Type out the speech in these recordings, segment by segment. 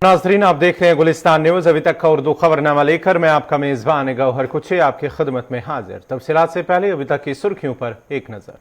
नाज़रीन, आप देख रहे हैं गुलिस्तान न्यूज। अभी तक का उर्दू खबरनामा लेकर मैं आपका मेजबान गौहर कुछे आपकी खिदमत में हाजिर। तफसीलात से पहले अभी तक की सुर्खियों पर एक नजर।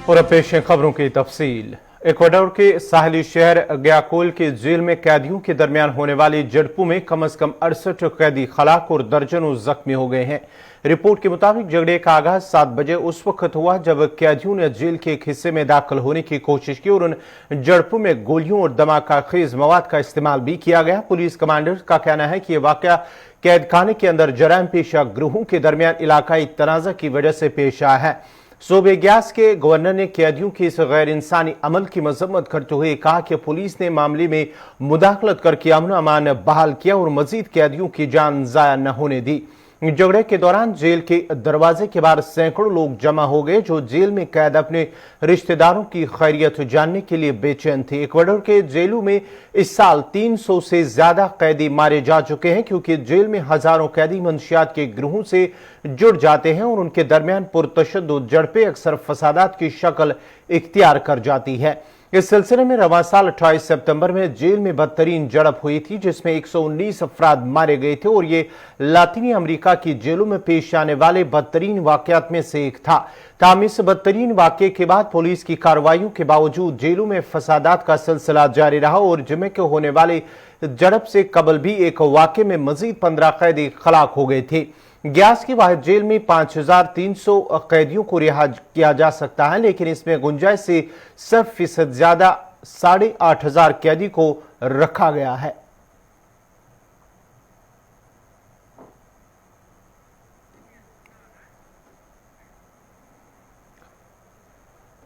और अब पेश है खबरों की तफसील। इक्वाडोर के साहली शहर ग्याकुल की जेल में कैदियों के दरमियान होने वाली झड़पों में कम से कम 68 कैदी हलाक और दर्जनों जख्मी हो गए हैं। रिपोर्ट के मुताबिक झगड़े का आगाज 7 बजे उस वक्त हुआ जब कैदियों ने जेल के एक हिस्से में दाखिल होने की कोशिश की और उन झड़पों में गोलियों और धमाकाखेज मवाद का इस्तेमाल भी किया गया। पुलिस कमांडर का कहना है कि यह वाकया कैद खाने के अंदर जराइम पेशा गिरोहों के दरमियान इलाकाई तनाज़ा की वजह से पेश आया है। सूबे ग्यास के गवर्नर ने कैदियों के इस गैर इंसानी अमल की मजम्मत करते हुए कहा कि पुलिस ने मामले में मुदाखलत करके अमन अमान बहाल किया और मजीद कैदियों की जान जाया न होने दी। झगड़े के दौरान जेल के दरवाजे के बाहर सैकड़ों लोग जमा हो गए जो जेल में कैद अपने रिश्तेदारों की खैरियत जानने के लिए बेचैन थे। इक्वाडोर के जेलों में इस साल 300 से ज्यादा कैदी मारे जा चुके हैं क्योंकि जेल में हजारों कैदी मंशियात के गिरोहों से जुड़ जाते हैं और उनके दरमियान पुरतशद्दुद झड़पें अक्सर फसादात की शक्ल इख्तियार कर जाती है। इस सिलसिले में रवां साल 28 सितंबर में जेल में बदतरीन झड़प हुई थी जिसमें 119 अफराद मारे गए थे और ये लातीनी अमेरिका की जेलों में पेश आने वाले बदतरीन वाकयात में से एक था। ताहम इस बदतरीन वाकये के बाद पुलिस की कार्रवाइयों के बावजूद जेलों में फसादात का सिलसिला जारी रहा और जुमे के होने वाले झड़प से कबल भी एक वाकये में मजीद 15 कैदी हलाक हो गए थे। ग्यास की वाहिद जेल में 5300 कैदियों को रिहा किया जा सकता है, लेकिन इसमें गुंजाइश से 60% ज्यादा 8500 कैदी को रखा गया है।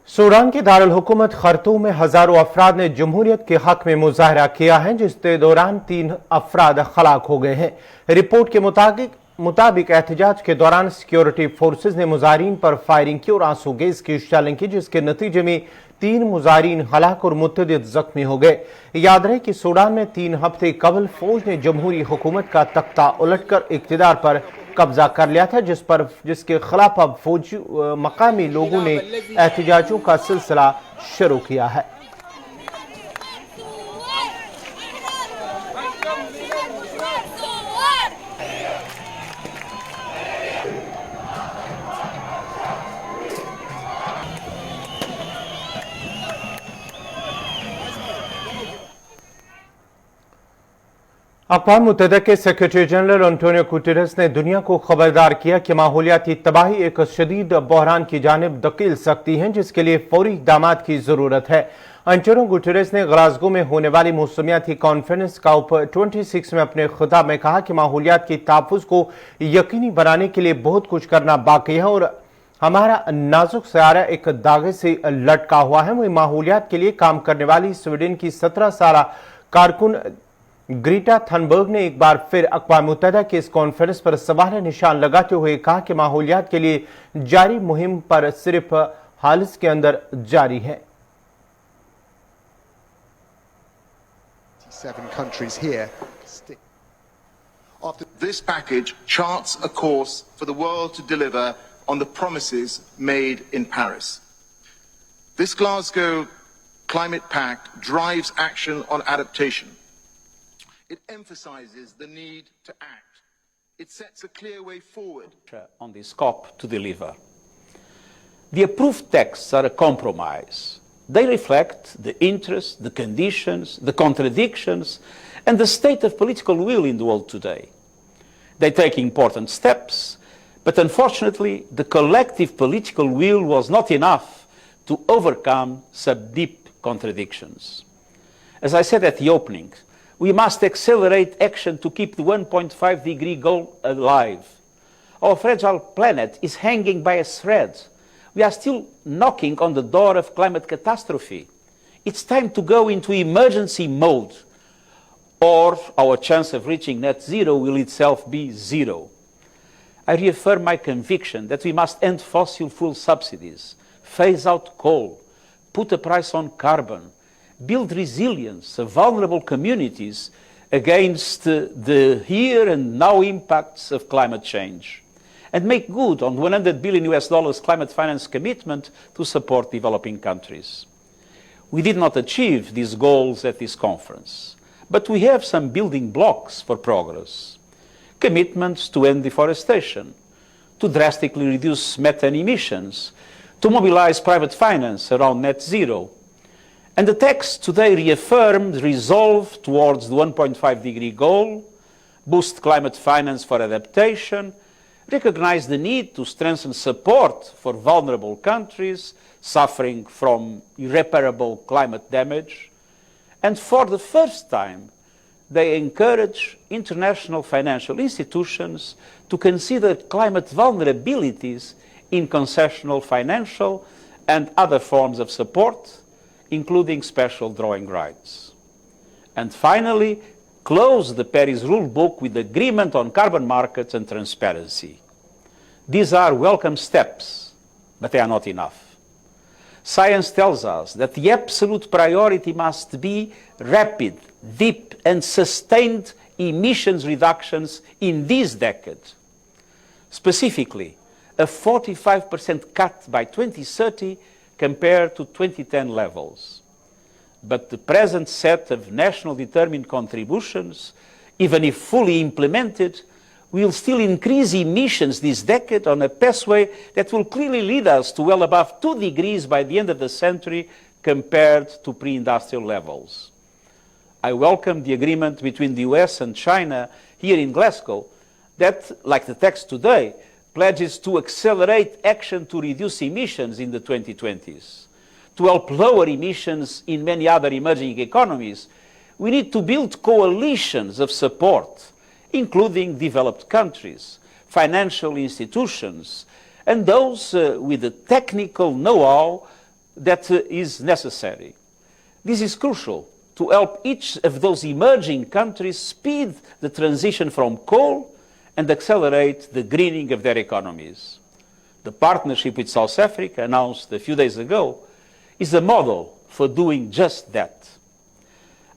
सूडान के दारुल हुकूमत खर्तूम में हजारों अफराद ने जमहूरियत के हक में मुजाहरा किया है जिसके दौरान 3 अफराद हलाक हो गए हैं। रिपोर्ट के मुताबिक एहतजाज के दौरान सिक्योरिटी फोर्सेज ने मुजाहिरीन पर फायरिंग की और आंसू गैस की शेलिंग की जिसके नतीजे में 3 मुजाहिरीन हलाक और मुतअद्दिद जख्मी हो गए। याद रहे कि सूडान में 3 हफ्ते कबल फौज ने जमहूरी हुकूमत का तख्ता उलटकर इक्तिदार पर कब्जा कर लिया था जिसके खिलाफ अब फौजी मकामी लोगों ने एहतजाजों का सिलसिला शुरू किया है। अक़वाम मुत्तहिदा के सेक्रेटरी जनरल एंटोनियो गुटेरेस ने दुनिया को खबरदार किया कि माहौलियाती तबाही एक शदीद बहरान की जानिब धकेल सकती है जिसके लिए फौरी इक़दामात की जरूरत है। एंटोनियो गुटेरेस ने ग्लासगो में होने वाली मौसमियाती कॉन्फ्रेंस COP26 में अपने खिताब में कहा कि माहौलियात की तहफ़्फ़ुज़ को यकीनी बनाने के लिए बहुत कुछ करना बाकी है और हमारा नाजुक सयारा एक दागे से लटका हुआ है। वही माहौलियात के लिए काम करने वाली स्वीडन की 17 साल कारकुन ग्रीटा थनबर्ग ने एक बार फिर अक़वाम मुत्तहिदा की इस कॉन्फ्रेंस पर सवाल निशान लगाते हुए कहा कि माहौलियात के लिए जारी मुहिम पर सिर्फ हालिस के अंदर जारी है। 7 countries here. This package charts a course for the world to deliver on the promises made in Paris. This Glasgow Climate Pact drives action on adaptation. It emphasizes the need to act. It sets a clear way forward. On this COP to deliver. The approved texts are a compromise. They reflect the interests, the conditions, the contradictions, and the state of political will in the world today. They take important steps, but unfortunately, the collective political will was not enough to overcome some deep contradictions. As I said at the opening, we must accelerate action to keep the 1.5-degree goal alive. Our fragile planet is hanging by a thread. We are still knocking on the door of climate catastrophe. It's time to go into emergency mode, or our chance of reaching net zero will itself be zero. I reaffirm my conviction that we must end fossil fuel subsidies, phase out coal, put a price on carbon, build resilience of vulnerable communities against the here and now impacts of climate change, and make good on $100 billion climate finance commitment to support developing countries. We did not achieve these goals at this conference, but we have some building blocks for progress. Commitments to end deforestation, to drastically reduce methane emissions, to mobilize private finance around net zero. And the text today reaffirmed resolve towards the 1.5-degree goal, boost climate finance for adaptation, recognize the need to strengthen support for vulnerable countries suffering from irreparable climate damage, and for the first time, they encourage international financial institutions to consider climate vulnerabilities in concessional financial and other forms of support, including special drawing rights. And finally, close the Paris Rule Book with agreement on carbon markets and transparency. These are welcome steps, but they are not enough. Science tells us that the absolute priority must be rapid, deep, and sustained emissions reductions in this decade. Specifically, a 45% cut by 2030 compared to 2010 levels. But the present set of national determined contributions, even if fully implemented, will still increase emissions this decade on a pathway that will clearly lead us to well above 2 degrees by the end of the century compared to pre-industrial levels. I welcome the agreement between the US and China here in Glasgow that, like the text today, pledges to accelerate action to reduce emissions in the 2020s. To help lower emissions in many other emerging economies, we need to build coalitions of support, including developed countries, financial institutions, and those with the technical know-how that is necessary. This is crucial to help each of those emerging countries speed the transition from coal and accelerate the greening of their economies. The partnership with South Africa, announced a few days ago, is a model for doing just that.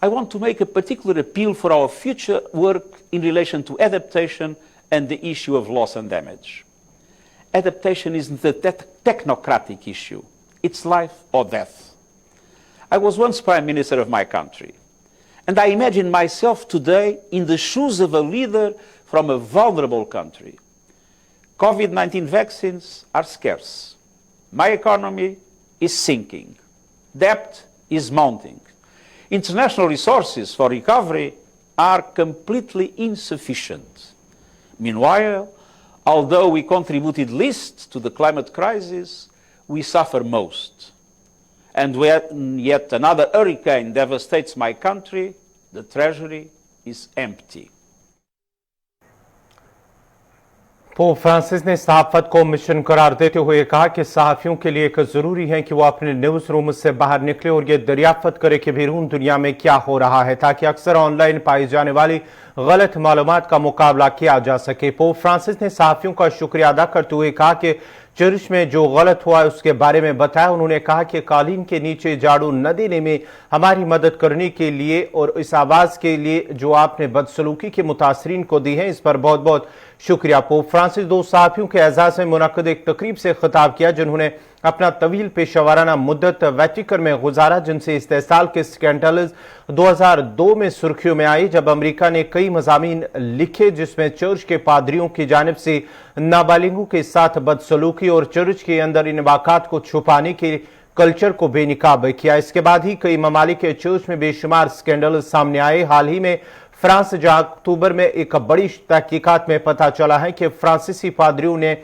I want to make a particular appeal for our future work in relation to adaptation and the issue of loss and damage. Adaptation isn't a technocratic issue. It's life or death. I was once Prime Minister of my country, and I imagine myself today in the shoes of a leader from a vulnerable country. COVID-19 vaccines are scarce. My economy is sinking. Debt is mounting. International resources for recovery are completely insufficient. Meanwhile, although we contributed least to the climate crisis, we suffer most. And when yet another hurricane devastates my country, the treasury is empty. Pope Francis ने सहाफत को mission करार देते हुए कहा कि सहाफियों के लिए जरूरी है कि वो अपने न्यूज रूम से बाहर निकले और ये दरियाफ्त करे कि बैरून दुनिया में क्या हो रहा है, ताकि अक्सर ऑनलाइन पाई जाने वाली गलत मालूमात का मुकाबला किया जा सके। पोप फ्रांसिस ने सहाफियों का शुक्रिया अदा करते हुए कहा कि चर्च में जो गलत हुआ उसके बारे में बताया। उन्होंने कहा कि कालीन के नीचे झाड़ू न देने में हमारी मदद करने के लिए और इस आवाज के लिए जो आपने बदसलूकी के मुतासरीन को दी है, इस पर बहुत बहुत शुक्रिया। पोप फ्रांसिस दो सहाफियों के एजाज में मुनक्कद एक तकरीब से खिताब किया, जिन्होंने अपना तवील पेशेवराना मुद्दत वेटिकन में गुजारा, जिनसे इस्तेसाल के स्कैंडल्स 2002 में सुर्खियों में आई, जब अमेरिका ने कई मज़ामीन लिखे जिसमें चर्च के पादरियों की जानिब से नाबालिगों के साथ बदसलूकी और चर्च के अंदर इन वाक़ात को छुपाने के कल्चर को बेनिकाब किया। इसके बाद ही कई ममालिक के चर्च में बेशुमार स्कैंडल सामने आए। हाल ही में फ्रांस, जहां अक्टूबर में एक बड़ी तहकीकात में पता चला है कि फ्रांसीसी पादरियों ने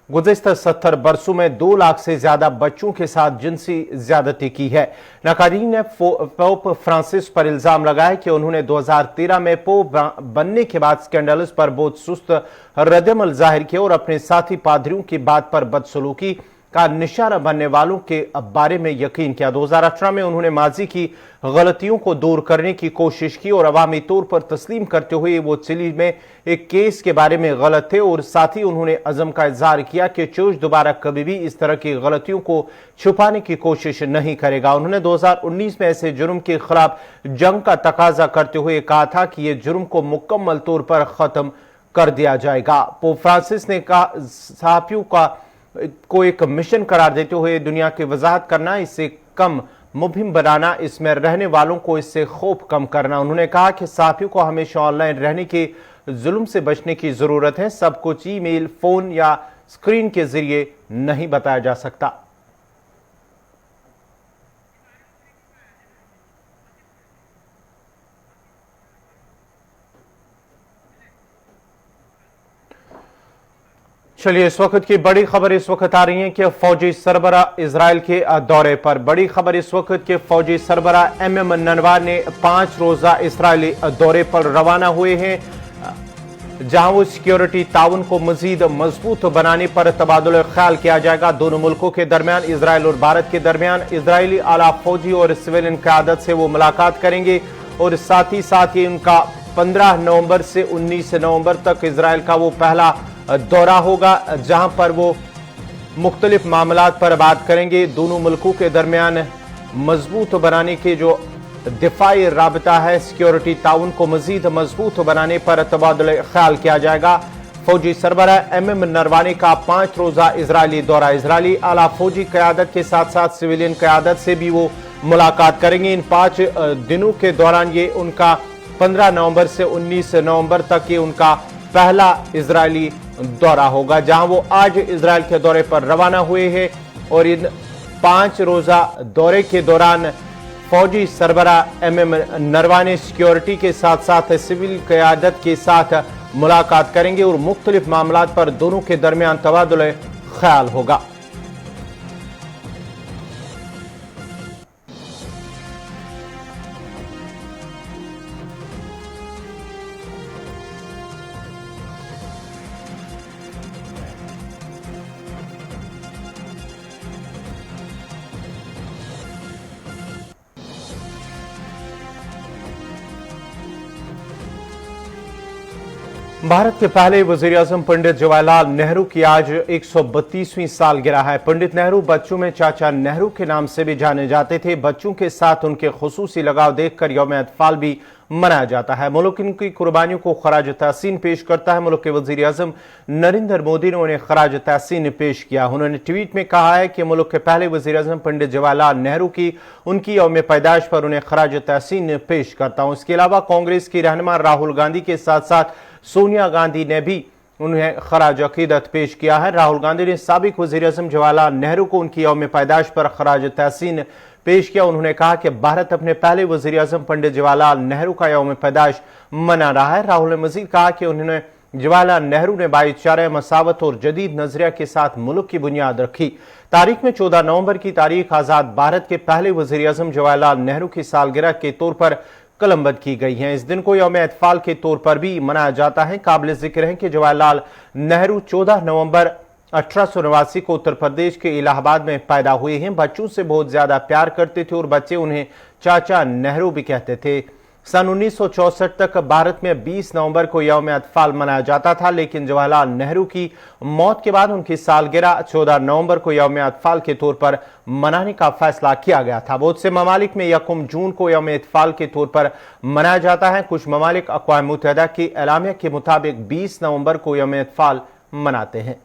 गुज़िश्ता 70 बरसों में 2 लाख से ज्यादा बच्चों के साथ जिनसी ज्यादती की है। नकादीन ने पोप फ्रांसिस पर इल्जाम लगाया कि उन्होंने 2013 में पोप बनने के बाद स्कैंडल्स पर बहुत सुस्त रद्दअमल जाहिर किया और अपने साथी पादरियों की बात पर बदसलूकी का निशाना बनने वालों के बारे में यकीन किया। 2018 में उन्होंने माजी की गलतियों को दूर करने की कोशिश की और अवामी तौर पर तस्लीम करते हुए वो चिली में एक केस के बारे में गलत थे और साथ ही उन्होंने अज़म का इजहार किया कि चर्च दोबारा कभी भी इस तरह की गलतियों को छुपाने की कोशिश नहीं करेगा। उन्होंने 2019 में ऐसे जुर्म के खिलाफ जंग का तकाजा करते हुए कहा था कि यह जुर्म को मुकम्मल तौर पर खत्म कर दिया जाएगा। पोप फ्रांसिस ने कहा, सहाफियों को एक मिशन करार देते हुए दुनिया की वजाहत करना, इससे कम मुहिम बनाना, इसमें रहने वालों को इससे खौफ कम करना। उन्होंने कहा कि सहाफियों को हमेशा ऑनलाइन रहने के जुल्म से बचने की जरूरत है। सब कुछ ईमेल, फोन या स्क्रीन के जरिए नहीं बताया जा सकता। चलिए, इस वक्त की बड़ी खबर इस वक्त आ रही है कि फौजी सरबरा इजराइल के दौरे पर। बड़ी खबर इस वक्त के फौजी सरबरा MM ननवा ने 5 रोजा इसराइली दौरे पर रवाना हुए हैं, जहां वो सिक्योरिटी ताउन को मजीद मजबूत बनाने पर तबादुल ख्याल किया जाएगा। दोनों मुल्कों के दरमियान, इसराइल और भारत के दरमियान, इजरायली आला फौजी और सिविलियन क़यादत से वो मुलाकात करेंगे और साथ ही उनका 15 नवंबर से 19 नवंबर तक इसराइल का वो पहला दौरा होगा, जहां पर वो मुख्तलिफ मामलात पर बात करेंगे। दोनों मुल्कों के दरमियान मजबूत बनाने के जो दिफाई राबता है, सिक्योरिटी ताउन को मजीद मजबूत बनाने पर तबादुल ख्याल किया जाएगा। फौजी सरबरा MM नरवाने का 5 रोजा इजरायली दौरा, इजरायली आला फौजी क़यादत के साथ साथ सिविलियन क़यादत से भी वो मुलाकात करेंगे। इन 5 दिनों के दौरान ये उनका 15 नवंबर से 19 नवंबर तक ये उनका पहला इजरायली दौरा होगा, जहां वो आज इजराइल के दौरे पर रवाना हुए हैं। और इन 5 रोजा दौरे के दौरान फौजी सरबरा MM नरवाने सिक्योरिटी के साथ साथ सिविल क़यादत के साथ मुलाकात करेंगे और मुख्तलिफ मामलात पर दोनों के दरमियान तबादुल ख्याल होगा। भारत के पहले वजीर आजम पंडित जवाहरलाल नेहरू की आज 132वीं सालगिरह है। पंडित नेहरू बच्चों में चाचा नेहरू के नाम से भी जाने जाते थे। बच्चों के साथ उनके खुसूसी लगाव देखकर यौम अतफाल भी मनाया जाता है। मुल्क इनकी कुर्बानियों को खराज तहसीन पेश करता है। मुल्क के वजीर आजम नरेंद्र मोदी ने उन्हें खराज तहसीन पेश किया। उन्होंने ट्वीट में कहा है कि मुल्क के पहले वजीर आजम पंडित जवाहरलाल नेहरू की उनकी यौम पैदाइश पर उन्हें खराज तहसीन पेश करता हूं। इसके अलावा कांग्रेस की रहनुमा राहुल गांधी के साथ साथ सोनिया गांधी ने भी उन्हें खराज अकीदत पेश किया है। राहुल गांधी ने साबिक वजीर आजम जवाहरलाल नेहरू को उनकी यौम पैदाइश पर खराज तहसीन पेश किया। उन्होंने कहा कि भारत अपने पहले वजीर आजम पंडित जवाहरलाल नेहरू का यौम पैदाइश मना रहा है। राहुल ने मजीद कहा कि उन्होंने जवाहरलाल नेहरू ने भाईचारा, मसावत और जदीद नजरिया के साथ मुल्क की बुनियाद रखी। तारीख में 14 नवंबर की तारीख आजाद भारत के पहले वजीर आजम जवाहरलाल नेहरू की सालगिरह के तौर पर कलमबंद की गई है। इस दिन को यौम अतफाल के तौर पर भी मनाया जाता है। काबिल जिक्र है कि जवाहरलाल नेहरू 14 नवंबर 1889 को उत्तर प्रदेश के इलाहाबाद में पैदा हुए हैं। बच्चों से बहुत ज्यादा प्यार करते थे और बच्चे उन्हें चाचा नेहरू भी कहते थे। सन 1964 तक भारत में 20 नवंबर को यौम अतफाल मनाया जाता था, लेकिन जवाहरलाल नेहरू की मौत के बाद उनकी सालगिरह 14 नवंबर को यौम अतफाल के तौर पर मनाने का फैसला किया गया था। बहुत से ममालिक में 1 जून को यौम अतफाल के तौर पर मनाया जाता है। कुछ ममालिक अक़वाम मुत्तहिदा के एलामिया के मुताबिक 20 नवंबर को यौम अतफाल मनाते हैं।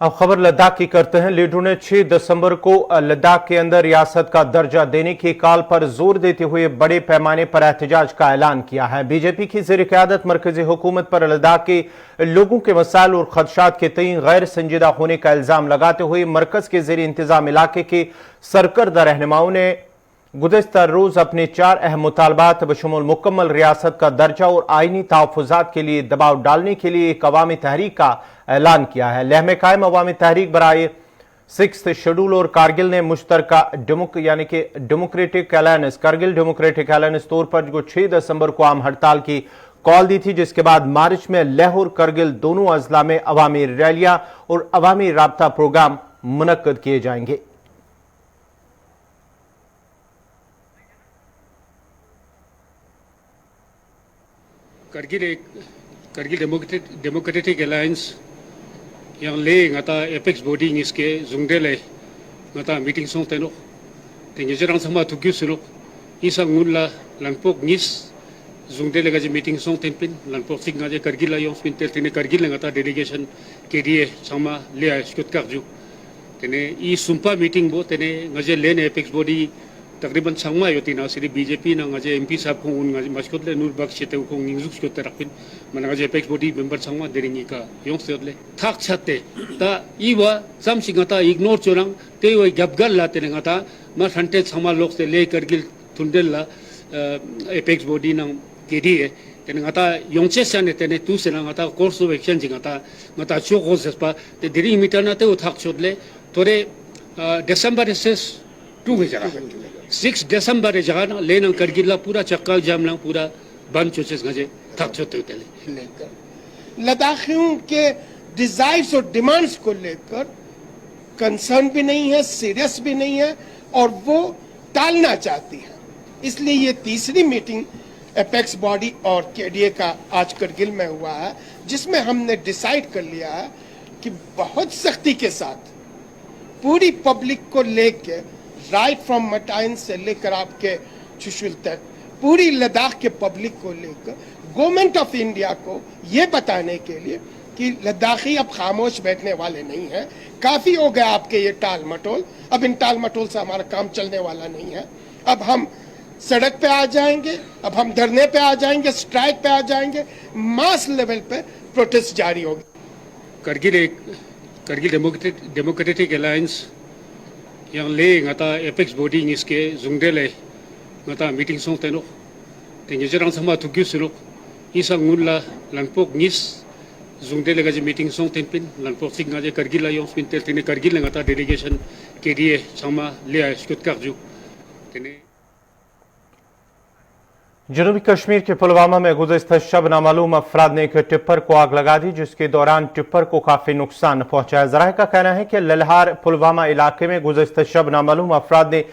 अब खबर लद्दाख की करते हैं। लीडरों ने 6 दिसंबर को लद्दाख के अंदर रियासत का दर्जा देने की कॉल पर जोर देते हुए बड़े पैमाने पर एहतजाज का ऐलान किया है। बीजेपी की ज़ेर क़यादत मरकजी हुकूमत पर लद्दाख के लोगों के मसाइल और खदशात के तई गैर संजीदा होने का इल्जाम लगाते हुए मरकज के ज़ेर इंतजाम इलाके के सरकर्दा रहनुमाओं ने गुज़श्ता रोज अपने 4 अहम मुतालबात बशमूल मुकम्मल रियासत का दर्जा और आईनी तहफ़्फ़ुज़ात के लिए दबाव डालने के लिए एक अवामी तहरीक का ऐलान किया है। लहमे कायम अवामी तहरीक बराए 6th शेड्यूल और कारगिल ने मुश्तरका यानी कि democratic alliance Kargil democratic alliance तौर पर जो 6 दिसंबर को आम हड़ताल की कॉल दी थी, जिसके बाद मार्च में लेह और करगिल दोनों अजला में अवामी रैलियां और अवामी राब्ता प्रोग्राम मुनक्कद किए जाएंगे। Kargil Democratic Alliance yang le ngata apex body ngis ke zungdele ngata meeting song tenok tenye jerang sama tukyu sulok isa ngunla langpok ngis zungdele ga meeting song tenpin langpok sing ngaje Kargil ayong spintel tene Kargil ngata delegation KDA sama le skut karju tene I sumpa meeting bo tene ngaje len apex body तकरीबन संगमा योती ना सिर्फ BJP ना ngaje MP साहब को उन ngaje मस्कुट ले नूर बख्श ते को इंग्जुक स्कुट रखिन मन ngaje apex body member Sangma देरिंगी का यों से ले थाक छते ता इवा समसिंग ता इग्नोर चोरंग ते वो गबगल लाते ने ता म संटे समा लोग से ले करगिल तुंडेल ला apex body ना केडी है तेने ता योंचे सने तेने तू से ना ता कोर्स ऑफ एक्शन जिंगा ता चो कोर्स पा ते देरी मीटर ना ते वो थाक छोड़ ले तोरे दिसंबर से 2 जगह 6 दिसंबर जगह लेना करगिल पूरा चक्का जाम ना पूरा बंद चोचेस गजे थक छोते लेकर लद्दाखियों के डिजायर्स और डिमांड्स को लेकर कंसर्न भी नहीं है, सीरियस भी नहीं है और वो टालना चाहती है। इसलिए ये तीसरी मीटिंग एपेक्स बॉडी और केडीए का आज करगिल में हुआ है, जिसमें हमने डिसाइड कर लिया है कि बहुत सख्ती के साथ पूरी पब्लिक को लेकर राइट फ्रॉम मटाइन से लेकर आपके चुशुल तक पूरी लद्दाख के पब्लिक को लेकर गवर्नमेंट ऑफ इंडिया को ये बताने के लिए कि लद्दाखी अब खामोश बैठने वाले नहीं हैं। काफी हो गया आपके ये टाल मटोल, अब इन टाल मटोल से हमारा काम चलने वाला नहीं है। अब हम सड़क पे आ जाएंगे, अब हम धरने पे आ जाएंगे, स्ट्राइक पे आ जाएंगे, मास लेवल पे प्रोटेस्ट जारी होगी। Kargil democratic alliance yang le ngata apex body ngis ke zungdele ngata meeting song tenok tenye jerang sama tukyu sulok isa ngunla langpok ngis zungdele ga meeting song tenpin langpok sing ngaje Kargil ayong spintel tene Kargil ngata delegation KDA sama le skut karju tene जनूबी कश्मीर के पुलवामा में गुज़श्ता शब नामालूम अफराद ने एक tipper को आग लगा दी, जिसके दौरान टिप्पर को काफी नुकसान पहुंचा है। ज़राए का कहना है कि ललहार पुलवामा इलाके में गुज़श्ता शब नामालूम अफराद ने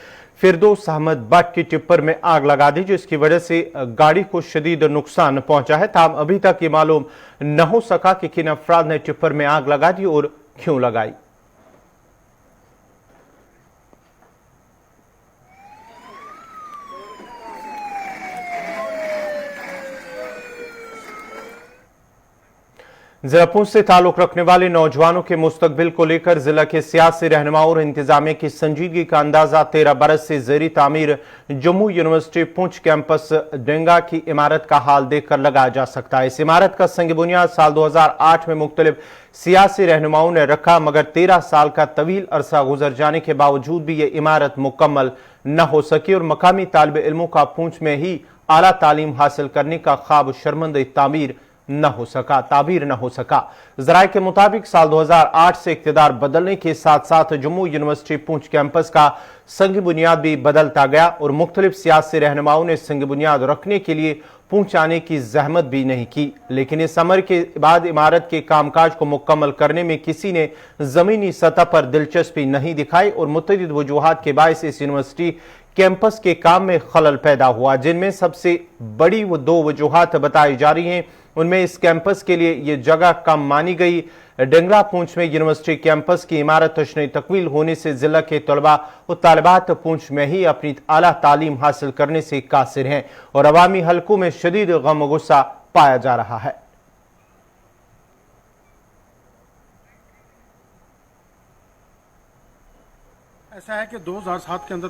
फिरदौस अहमद भट्ट की टिप्पर में आग लगा दी, जिसकी वजह से गाड़ी को शदीद नुकसान पहुंचा है। ताहम अभी तक ये मालूम न हो सका कि किन अफराद ने टिप्पर में आग लगा दी और क्यों लगाई। जिला पुंछ से ताल्लुक रखने वाले नौजवानों के मुस्तकबिल को लेकर जिला के सियासी रहनुमाओं और इंतजामिया की संजीदगी का अंदाजा 13 बरस से ज़ेरी तामीर जम्मू यूनिवर्सिटी पुंछ कैंपस डेंगा की इमारत का हाल देखकर लगाया जा सकता है। इस इमारत का संग बुनियाद साल 2008 में मुख्तलिफ सियासी रहनुमाओं ने रखा, मगर 13 साल का तवील अरसा गुजर जाने के बावजूद भी ये इमारत मुकम्मल न हो सकी और मकामी तालिब इल्मों का पुंछ में ही आला तालीम हासिल करने का ख्वाब शर्मंद ताबीर न हो सका। ज़राए के मुताबिक साल 2008 से इख्तिदार बदलने के साथ साथ जम्मू यूनिवर्सिटी पुंछ कैंपस का संग बुनियाद भी बदलता गया और मुख्तलिफ सियासी रहनुमाओं ने संग बुनियाद रखने के लिए पुंछ आने की जहमत भी नहीं की, लेकिन इस अमर के बाद इमारत के कामकाज को मुकम्मल करने में किसी ने जमीनी सतह पर दिलचस्पी नहीं दिखाई और मुतअद्दिद वजूहात के बायस इस यूनिवर्सिटी कैंपस के काम में खलल पैदा हुआ, जिनमें सबसे बड़ी वो 2 वजूहात बताई जा रही हैं। उनमें इस कैंपस के लिए ये जगह कम मानी गई। डेंगरा पुंछ में यूनिवर्सिटी कैंपस की इमारत तशनी तकवील होने से जिला के तलबा और तालिबात पुंछ में ही अपनी आला तालीम हासिल करने से कासिर हैं और अवामी हलकों में शदीद गम गुस्सा पाया जा रहा है। ऐसा है कि 2007 के अंदर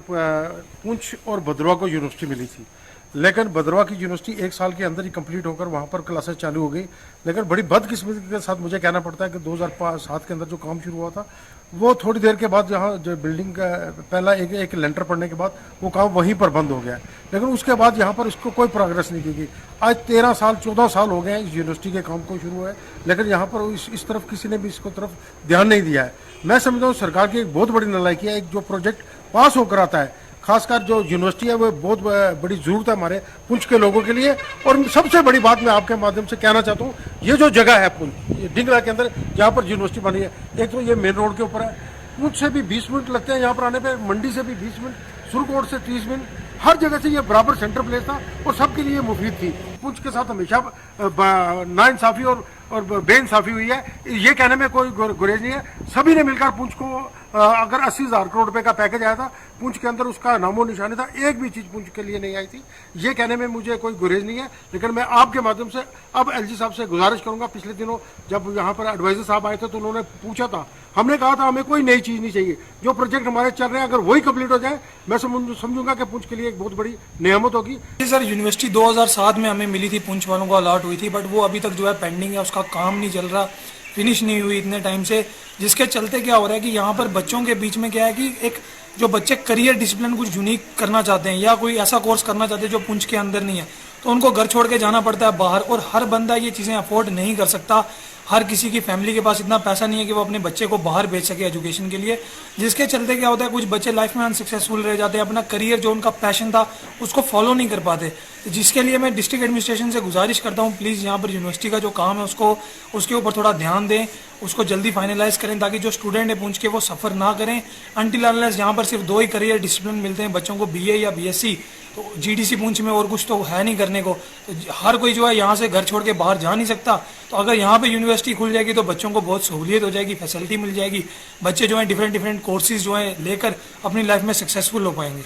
पुंछ और भद्रवा को यूनिवर्सिटी मिली थी, लेकिन भद्रवा की यूनिवर्सिटी 1 साल के अंदर ही कंप्लीट होकर वहाँ पर क्लासेस चालू हो गई। लेकिन बड़ी बदकिस्मती के साथ मुझे कहना पड़ता है कि 2007 के अंदर जो काम शुरू हुआ था वो थोड़ी देर के बाद यहाँ जो बिल्डिंग का पहला एक लेंटर पड़ने के बाद वो काम वहीं पर बंद हो गया, लेकिन उसके बाद यहाँ पर इसको कोई प्रोग्रेस नहीं की गई। आज 13 साल 14 साल हो गए हैं इस यूनिवर्सिटी के काम को शुरू है, लेकिन यहाँ पर इस तरफ किसी ने भी इसको तरफ ध्यान नहीं दिया है। मैं समझता हूँ सरकार की एक बहुत बड़ी नालायकी है। एक जो प्रोजेक्ट पास होकर आता है, खासकर जो यूनिवर्सिटी है वो बहुत बड़ी जरूरत है हमारे पुंछ के लोगों के लिए। और सबसे बड़ी बात मैं आपके माध्यम से कहना चाहता हूँ, ये जो जगह है पुंछ डिंगरा के अंदर जहाँ पर यूनिवर्सिटी बनी है, एक तो ये मेन रोड के ऊपर है, पुंछ से भी 20 मिनट लगते हैं यहाँ पर आने पे, मंडी से भी 20 मिनट, सुरकोट से 30 मिनट, हर जगह से ये बराबर सेंटर प्लेस था और सबके लिए मुफीद थी। पुंछ के साथ हमेशा नाइंसाफी और बेइंसाफी हुई है, ये कहने में कोई गुरेज नहीं है। सभी ने मिलकर पुंछ को अगर 80,000 करोड़ रुपए का पैकेज आया था, पुंछ के अंदर उसका नामो निशानी था, एक भी चीज पुंछ के लिए नहीं आई थी, ये कहने में मुझे कोई गुरेज नहीं है। लेकिन मैं आपके माध्यम से अब एलजी साहब से गुजारिश करूंगा, पिछले दिनों जब यहाँ पर एडवाइजर साहब आए थे तो उन्होंने पूछा था, हमने कहा था हमें कोई नई चीज नहीं चाहिए, जो प्रोजेक्ट हमारे चल रहे हैं अगर वही कंप्लीट हो जाए मैं समझूंगा कि पुंछ के लिए एक बहुत बड़ी नियामत होगी। सर, यूनिवर्सिटी 2007 में हमें मिली थी, पुंछ वालों को अलॉट हुई थी, बट वो अभी तक जो है पेंडिंग है, उसका काम नहीं चल रहा, फिनिश नहीं हुई इतने टाइम से, जिसके चलते क्या हो रहा है कि यहाँ पर बच्चों के बीच में क्या है कि एक जो बच्चे करियर डिसिप्लिन कुछ यूनिक करना चाहते हैं या कोई ऐसा कोर्स करना चाहते हैं जो पुंछ के अंदर नहीं है, तो उनको घर छोड़ के जाना पड़ता है बाहर, और हर बंदा ये चीज़ें अफोर्ड नहीं कर सकता। हर किसी की फैमिली के पास इतना पैसा नहीं है कि वो अपने बच्चे को बाहर भेज सके एजुकेशन के लिए, जिसके चलते क्या होता है कुछ बच्चे लाइफ में अनसक्सेसफुल रह जाते हैं, अपना करियर जो उनका पैशन था उसको फॉलो नहीं कर पाते। जिसके लिए मैं डिस्ट्रिक्ट एडमिनिस्ट्रेशन से गुजारिश करता हूँ, प्लीज़ यहाँ पर यूनिवर्सिटी का जो काम है उसके ऊपर थोड़ा ध्यान दें, उसको जल्दी फाइनलाइज करें, ताकि जो स्टूडेंट है पुंछ के वो सफ़र ना करें। अनटिल अनलेस यहाँ पर सिर्फ 2 ही करियर डिसिप्लिन मिलते हैं बच्चों को, BA या BSc, तो GDC पुंछ में और कुछ तो है नहीं करने को, तो हर कोई जो है यहाँ से घर छोड़ के बाहर जा नहीं सकता। तो अगर यहाँ पे यूनिवर्सिटी खुल जाएगी तो बच्चों को बहुत सहूलियत हो जाएगी, फैसिलिटी मिल जाएगी, बच्चे जो हैं डिफरेंट कोर्सेज जो हैं लेकर अपनी लाइफ में सक्सेसफुल हो पाएंगे।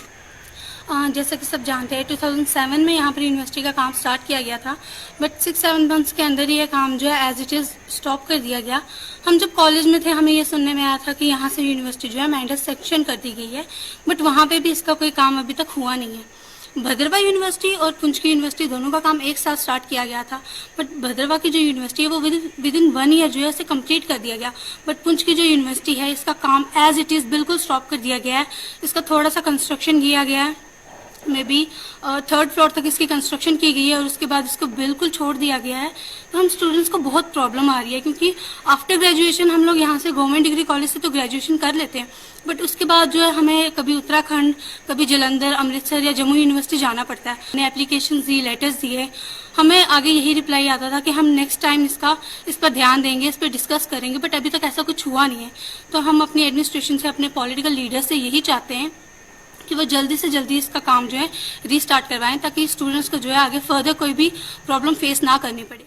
जैसा कि सब जानते हैं 2007 में यहाँ पर यूनिवर्सिटी का काम स्टार्ट किया गया था, बट 6-7 मंथ्स के अंदर ये काम जो है एज इट इज़ स्टॉप कर दिया गया। हम जब कॉलेज में थे हमें ये सुनने में आया था कि यहाँ से यूनिवर्सिटी जो है मैंडेट सेक्शन कर दी गई है, बट वहाँ पे भी इसका कोई काम अभी तक हुआ नहीं है। भद्रवा यूनिवर्सिटी और पुंछ की यूनिवर्सिटी दोनों का काम एक साथ स्टार्ट किया गया था, बट भद्रवा की जो यूनिवर्सिटी है वो विद इन 1 ईयर जो है इसे कंप्लीट कर दिया गया, बट पुंछ की जो यूनिवर्सिटी है इसका काम एज इट इज़ बिल्कुल स्टॉप कर दिया गया है। इसका थोड़ा सा कंस्ट्रक्शन किया गया है, मे बी 3rd फ्लोर तक इसकी कंस्ट्रक्शन की गई है और उसके बाद इसको बिल्कुल छोड़ दिया गया है। तो हम स्टूडेंट्स को बहुत प्रॉब्लम आ रही है, क्योंकि आफ्टर ग्रेजुएशन हम लोग यहाँ से गवर्नमेंट डिग्री कॉलेज से तो ग्रेजुएशन कर लेते हैं, बट उसके बाद जो है हमें कभी उत्तराखंड, कभी जलंधर, अमृतसर या जम्मू यूनिवर्सिटी जाना पड़ता है। हमने एप्लीकेशन दी, लेटर्स दिए, हमें आगे यही रिप्लाई आता था कि हम नेक्स्ट टाइम इस पर ध्यान देंगे, इस पर डिस्कस करेंगे, बट अभी तक ऐसा कुछ हुआ नहीं है। तो हम अपनी एडमिनिस्ट्रेशन से, अपने पॉलिटिकल लीडर से यही चाहते हैं कि वो जल्दी से जल्दी इसका काम जो है रीस्टार्ट करवाएं, ताकि स्टूडेंट्स को जो है आगे फर्दर कोई भी प्रॉब्लम फेस ना करनी पड़े।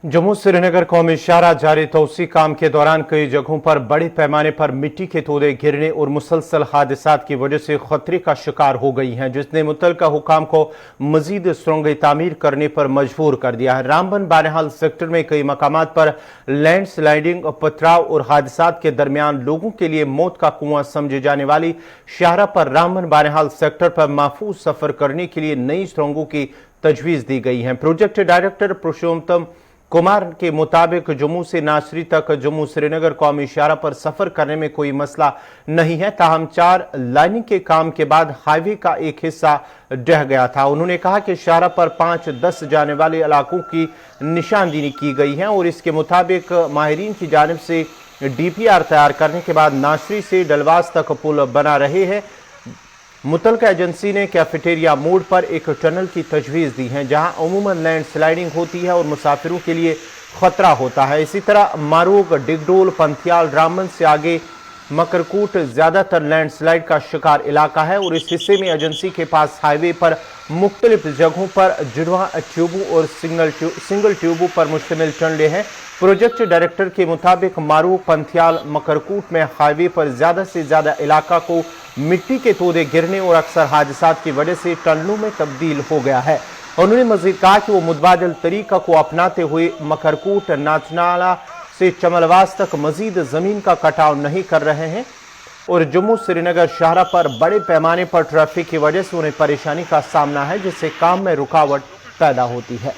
जम्मू श्रीनगर कौमी शाहराह जारी तोसी काम के दौरान कई जगहों पर बड़े पैमाने पर मिट्टी के तोड़े गिरने और मुसलसल हादसात की वजह से खतरे का शिकार हो गई हैं, जिसने मुतल्लिका हुकाम को मजीद सुरंग तामीर करने पर मजबूर कर दिया है। रामबन बानिहाल सेक्टर में कई मकामात पर लैंड स्लाइडिंग, पथराव और हादसात के दरमियान लोगों के लिए मौत का कुआं समझे जाने वाली शाहराह पर रामबन बानिहाल सेक्टर पर महफूज सफर करने के लिए नई सुरंगों की तजवीज़ दी गई है। प्रोजेक्ट डायरेक्टर पुरुषोत्तम कुमार के मुताबिक जम्मू से नासरी तक जम्मू श्रीनगर कौमी शाहराह पर सफर करने में कोई मसला नहीं है, ताहम 4 लाइनिंग के काम के बाद हाईवे का एक हिस्सा ढह गया था। उन्होंने कहा कि शाहराह पर 5-10 जाने वाले इलाकों की निशानदेही की गई है और इसके मुताबिक माहिरीन की जानिब से DPR तैयार करने के बाद नासरी से डलवास तक पुल बना रहे हैं। मुतल्लिका एजेंसी ने कैफेटेरिया मोड़ पर एक टनल की तजवीज़ दी है, जहां अमूमन लैंड स्लाइडिंग होती है और मुसाफिरों के लिए खतरा होता है। इसी तरह मारूग, डिगडोल, पंथियाल, रामबन से आगे मकरकूट ज्यादातर लैंडस्लाइड का शिकार इलाका है और इस हिस्से में एजेंसी के पास हाईवे पर मुख्तलिफ जगहों पर जुड़वा ट्यूबों और सिंगल ट्यूबों पर मुश्तमिल टनलें हैं। प्रोजेक्ट डायरेक्टर के मुताबिक मारूग, पंथियाल, मकरकूट में हाईवे पर ज्यादा से ज्यादा इलाका को मिट्टी के तोड़े गिरने और अक्सर हादसात की वजह से टनलों में तब्दील हो गया है। उन्होंने मजीद कहा कि वो मुतबादिल तरीका को अपनाते हुए मकरकूट, नाचनाला से चमलवास तक मजीद जमीन का कटाव नहीं कर रहे हैं। और जम्मू श्रीनगर शाहराह पर बड़े पैमाने पर ट्रैफिक की वजह से उन्हें परेशानी का सामना है, जिससे काम में रुकावट पैदा होती है।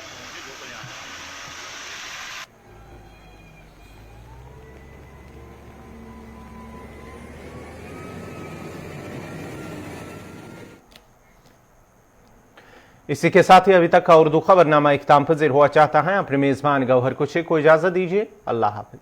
इसी के साथ ही अभी तक का उर्दू खबरनामा इख्तिताम पजीर हुआ। चाहता है अपने मेजबान गौहर कुछ को इजाजत दीजिए। अल्लाह हाफिज।